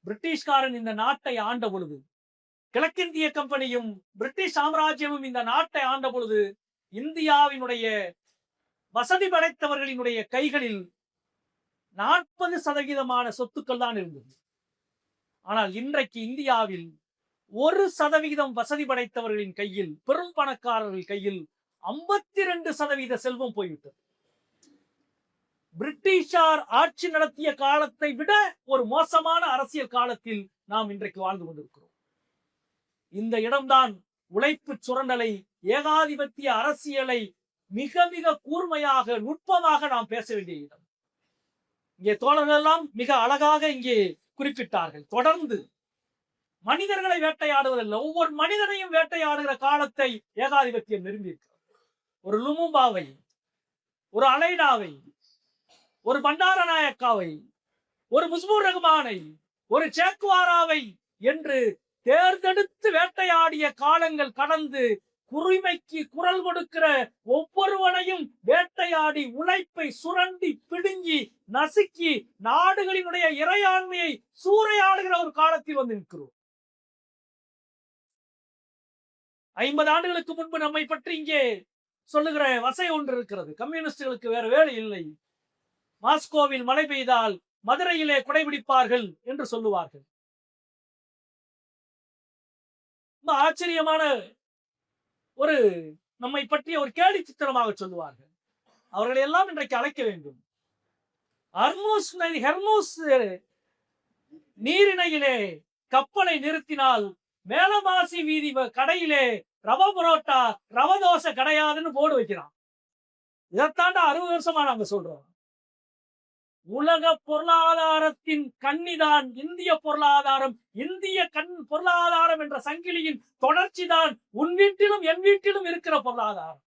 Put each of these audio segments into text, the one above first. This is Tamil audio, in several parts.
பிரிட்டிஷ்காரன் இந்த நாட்டை ஆண்ட பொழுது, கிழக்கிந்திய கம்பெனியும் பிரிட்டிஷ் சாம்ராஜ்யமும் இந்த நாட்டை ஆண்ட பொழுது, இந்தியாவினுடைய வசதி படைத்தவர்களினுடைய கைகளில் 40% சொத்துக்கள் தான் இருந்தது. ஆனால் இன்றைக்கு இந்தியாவில் 1% வசதி படைத்தவர்களின் கையில், பெரும் பணக்காரர்கள் கையில் 52% செல்வம் போய்விட்டது. பிரிட்டிஷார் ஆட்சி நடத்திய காலத்தை விட ஒரு மோசமான அரசியல் காலத்தில் நாம் இன்றைக்கு வாழ்ந்து கொண்டிருக்கிறோம். இந்த இடம்தான் உழைப்பு சுரண்டலை, ஏகாதிபத்திய அரசியலை மிக மிக கூர்மையாக, நுட்பமாக நாம் பேச வேண்டிய இடம். இங்கே தோழர்கள் எல்லாம் மிக அழகாக இங்கே குறிப்பிட்டார்கள். தொடர்ந்து மனிதர்களை வேட்டையாடுவதில்லை, ஒவ்வொரு மனிதனையும் வேட்டையாடுகிற காலத்தை ஏகாதிபத்தியம் நெருங்கி இருக்கிறது. ஒரு லுமும்பாவை, ஒரு அலைடாவை, ஒரு பண்டாரநாயக்காவை, ஒரு முஸ்பூர் ரஹ்மானை, ஒரு சேக்குவாராவை என்று தேர்ந்தெடுத்து வேட்டையாடிய காலங்கள் கடந்து குரிமைக்கு குரல் கொடுக்கிற ஒவ்வொருவனையும் வேட்டையாடி உழைப்பை சுரண்டி பிடுங்கி நசுக்கி நாடுகளினுடைய இறையாண்மையை சூறையாடுகிற ஒரு காலத்தில் வந்து நிற்கிறோம். 50 ஆண்டுகளுக்கு முன்பு நம்மை பற்றி இங்கே சொல்லுகிற வசை ஒன்று இருக்கிறது. கம்யூனிஸ்டுகளுக்கு வேற வேலை இல்லை, மாஸ்கோவில் மழை பெய்தால் மதுரையிலே குடைபிடிப்பார்கள் என்று சொல்லுவார்கள். ஆச்சரியமான ஒரு நம்மை பற்றிய ஒரு கேலி சித்திரமாக சொல்லுவார்கள். அவர்களை எல்லாம் இன்றைக்கு அழைக்க வேண்டும். ஹெர்மூஸ் நீரிணையிலே கப்பலை நிறுத்தினால் மேலமாசி வீதி கடையிலே ரவ புரோட்டா, ரவ தோசை கிடையாதுன்னு போர்டு வைக்கிறான். இதைத்தாண்டா 60 வருஷமா நாங்க சொல்றோம். உலக பொருளாதாரத்தின் கண்ணிதான் இந்திய பொருளாதாரம். இந்திய பொருளாதாரம் என்ற சங்கிலியின் தொடர்ச்சிதான் உன் வீட்டிலும் என் வீட்டிலும் இருக்கிற பொருளாதாரம்.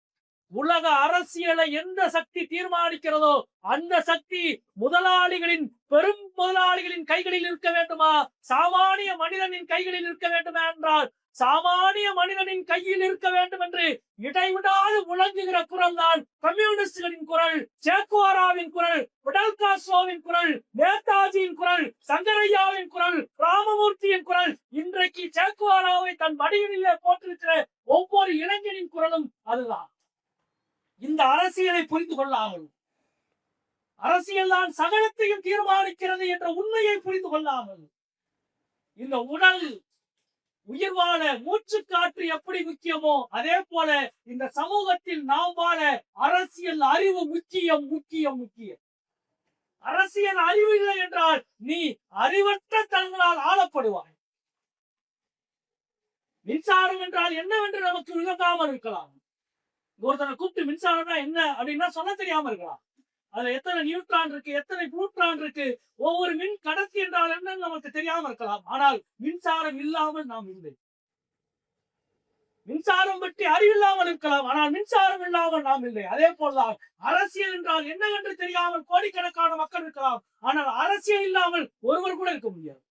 உலக அரசியலை எந்த சக்தி தீர்மானிக்கிறதோ அந்த சக்தி முதலாளிகளின், பெரும் முதலாளிகளின் கைகளில் இருக்க வேண்டுமா, சாமானிய மனிதனின் கைகளில் இருக்க வேண்டுமா என்றால் சாமானிய மனிதனின் கையில் இருக்க வேண்டும் என்று இடைவிடாது முழங்குகிற குரல் தான் கம்யூனிஸ்டுகளின் குரல், சேக்குவாராவின் குரல், பிடல் காஸ்ட்ரோவின் குரல், நேதாஜியின் குரல், சங்கரையாவின் குரல், ராமமூர்த்தியின் குரல். இன்றைக்கு சேக்குவாராவை தன் மடியிலே போட்டிருக்கிற ஒவ்வொரு இளைஞனின் குரலும் அதுதான். இந்த அரசியலை புரிந்து கொள்ளாமல், அரசியல் தான் சகலத்தையும் தீர்மானிக்கிறது என்ற உண்மையை புரிந்து கொள்ளாமல், இந்த உடல் உயிர் வாழ மூச்சு காற்று எப்படி முக்கியமோ அதே போல இந்த சமூகத்தில் நாம் வாழ அரசியல் அறிவு முக்கியம் முக்கியம் முக்கியம். அரசியல் அறிவு இல்லை என்றால் நீ அறிவற்ற தங்களால் ஆளப்படுவாய். மின்சாரம் என்றால் என்னவென்று நமக்கு விளங்காமல் இருக்கலாம். ஒருத்தனை கூப்பிட்டு மின்சாரம்னா என்ன அப்படின்னா சொல்ல தெரியாம இருக்கலாம். அதுல எத்தனை நியூட்ரான் இருக்கு, எத்தனை புளூட்ரான் இருக்கு, ஒவ்வொரு மின் கடத்தி என்றால் என்னன்னு நமக்கு தெரியாம இருக்கலாம். ஆனால் மின்சாரம் இல்லாமல் நாம் இல்லை. மின்சாரம் பற்றி அறிவில்லாமல் இருக்கலாம், ஆனால் மின்சாரம் இல்லாமல் நாம் இல்லை. அதே போலதான் அரசியல் என்றால் என்னவென்று தெரியாமல் கோடிக்கணக்கான மக்கள் இருக்கலாம், ஆனால் அரசியல் இல்லாமல் ஒருவர் கூட இருக்க முடியாது.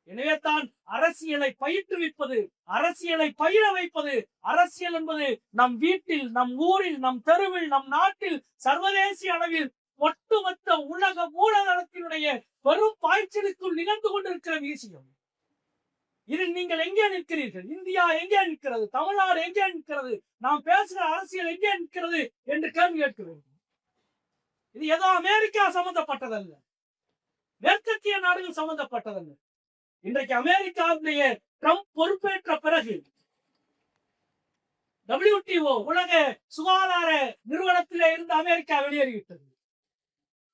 எனவே தான் அரசியலை பயிற்றுவிப்பது, அரசியலை பயிர வைப்பது. அரசியல் என்பது நம் வீட்டில், நம் ஊரில், நம் தெருவில், நம் நாட்டில், சர்வதேச அளவில் ஒட்டுமொத்த உலக மூலதனத்தினுடைய பெரும் பாய்ச்சலுக்குள் நிகழ்ந்து கொண்டிருக்கிற விஷயம். இதில் நீங்கள் எங்கே நிற்கிறீர்கள்? இந்தியா எங்கே நிற்கிறது? தமிழ்நாடு எங்கே நிற்கிறது? நாம் பேசுகிற அரசியல் எங்கே நிற்கிறது என்று கேள்வி கேட்க வேண்டும். இது ஏதோ அமெரிக்கா சம்பந்தப்பட்டதல்ல, மேற்கத்திய நாடுகள் சம்பந்தப்பட்டதல்ல. இன்றைக்கு அமெரிக்காவுடைய ட்ரம்ப் பொறுப்பேற்ற பிறகு WTO உலக சுகாதார நிறுவனத்திலே இருந்து அமெரிக்கா வெளியேறிவிட்டது.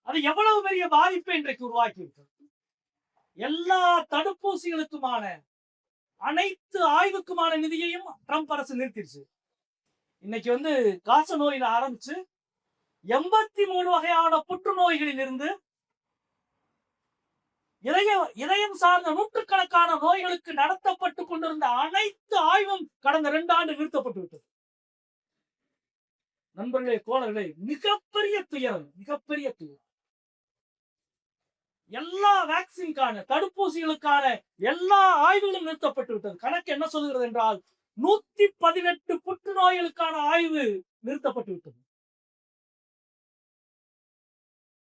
அது எவ்வளவு பெரிய பாதிப்பை இன்றைக்கு உருவாக்கி இருக்கிறது. எல்லா தடுப்பூசிகளுக்குமான அனைத்து ஆய்வுக்குமான நிதியையும் ட்ரம்ப் அரசு நிறுத்திடுச்சு. இன்னைக்கு காச நோயில ஆரம்பிச்சு 83 வகையான புற்றுநோய்களில் இருந்து இதயம் சார்ந்த நூற்றுக்கணக்கான நோய்களுக்கு நடத்தப்பட்டு கொண்டிருந்த அனைத்து ஆய்வும் கடந்த 2 ஆண்டு நிறுத்தப்பட்டு விட்டது. நண்பர்களே, தோழர்களே, மிகப்பெரிய துயரம், மிகப்பெரிய துயரம். எல்லா வேக்சின்கான, தடுப்பூசிகளுக்கான எல்லா ஆய்வுகளும் நிறுத்தப்பட்டு விட்டது. கணக்கு என்ன சொல்கிறது என்றால் 118 புற்றுநோய்களுக்கான ஆய்வு நிறுத்தப்பட்டு விட்டது.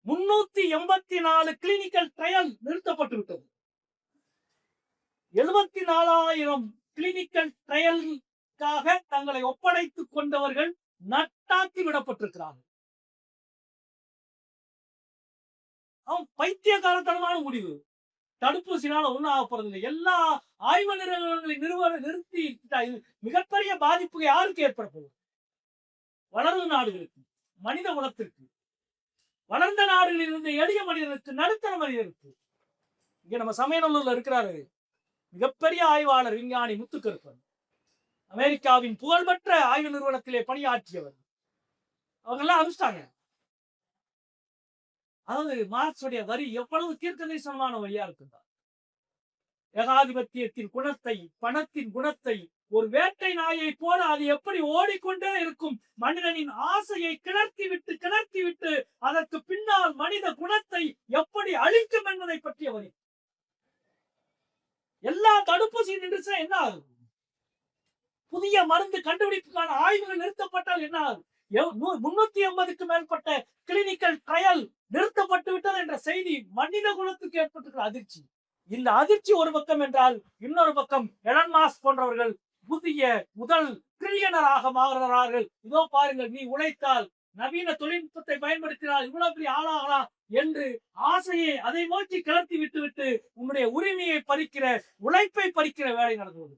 384 கிளினிக்கல் ட்ரையல் நிறுத்தப்பட்டு விட்டது. 24,000 கிளினிக்கல் ட்ரையலுக்காக தங்களை ஒப்படைத்துக் கொண்டவர்கள் நட்டாக்கி விடப்பட்டிருக்கிறார்கள். அவன் பைத்தியக்காரத்தனமான முடிவு. தடுப்பூசினால ஒண்ணும் ஆக போறதில்லை. எல்லா ஆய்வு நிறுவனங்களை நிறுத்தி மிகப்பெரிய பாதிப்பு யாருக்கு ஏற்பட போகுது? வளரும் நாடுகளுக்கு, மனித குலத்திற்கு, வளர்ந்த நாடுகளில் இருந்த எளிய மனிதனுக்கு, நடுத்தர மனிதனுக்கு. இங்க நம்ம சமயநல்லூர்ல இருக்கிறாரு மிகப்பெரிய ஆய்வாளர் விஞ்ஞானி முத்துக்கருப்பன், அமெரிக்காவின் புகழ்பெற்ற ஆய்வு நிறுவனத்திலே பணியாற்றியவர். அவங்க எல்லாம் அனுப்பிச்சிட்டாங்க. அதாவது மார்க்சுடைய வரி எவ்வளவு தீர்க்கதரிசனமான வழியா இருக்குதா? ஏகாதிபத்தியத்தின் குணத்தை, பணத்தின் குணத்தை, ஒரு வேட்டை நாயை போல அது எப்படி ஓடிக்கொண்டே இருக்கும், மனிதனின் ஆசையை கிளர்த்தி விட்டு அதற்கு பின்னால் மனித குணத்தை எப்படி அழிக்கும் என்பதை பற்றிய வரி. எல்லா தடுப்பூசி நின்றுச்சுன்னா என்ன ஆகும்? புதிய மருந்து கண்டுபிடிப்புக்கான ஆய்வுகள் நிறுத்தப்பட்டால் என்ன ஆகும்? 380க்கு மேற்பட்ட கிளினிக்கல் ட்ரையல் நிறுத்தப்பட்டு விட்டது என்ற செய்தி மனித குலத்துக்கு ஏற்பட்டிருக்கிற அதிர்ச்சி. இந்த அதிர்ச்சி ஒரு பக்கம் என்றால், இன்னொரு பக்கம் எலன் மாஸ்க் போன்றவர்கள் புதிய முதல் ட்ரில்லியனராக மாறுகிறார்கள். இதோ பாருங்கள், நீ உழைத்தால், நவீன தொழில்நுட்பத்தை பயன்படுத்தினால் இவ்வளவு பெரிய ஆளாகலாம் என்று ஆசையை அதை நோக்கி கிளர்த்தி விட்டு உன்னுடைய உரிமையை பறிக்கிற, உழைப்பை பறிக்கிற வேலை நடந்துள்ளது.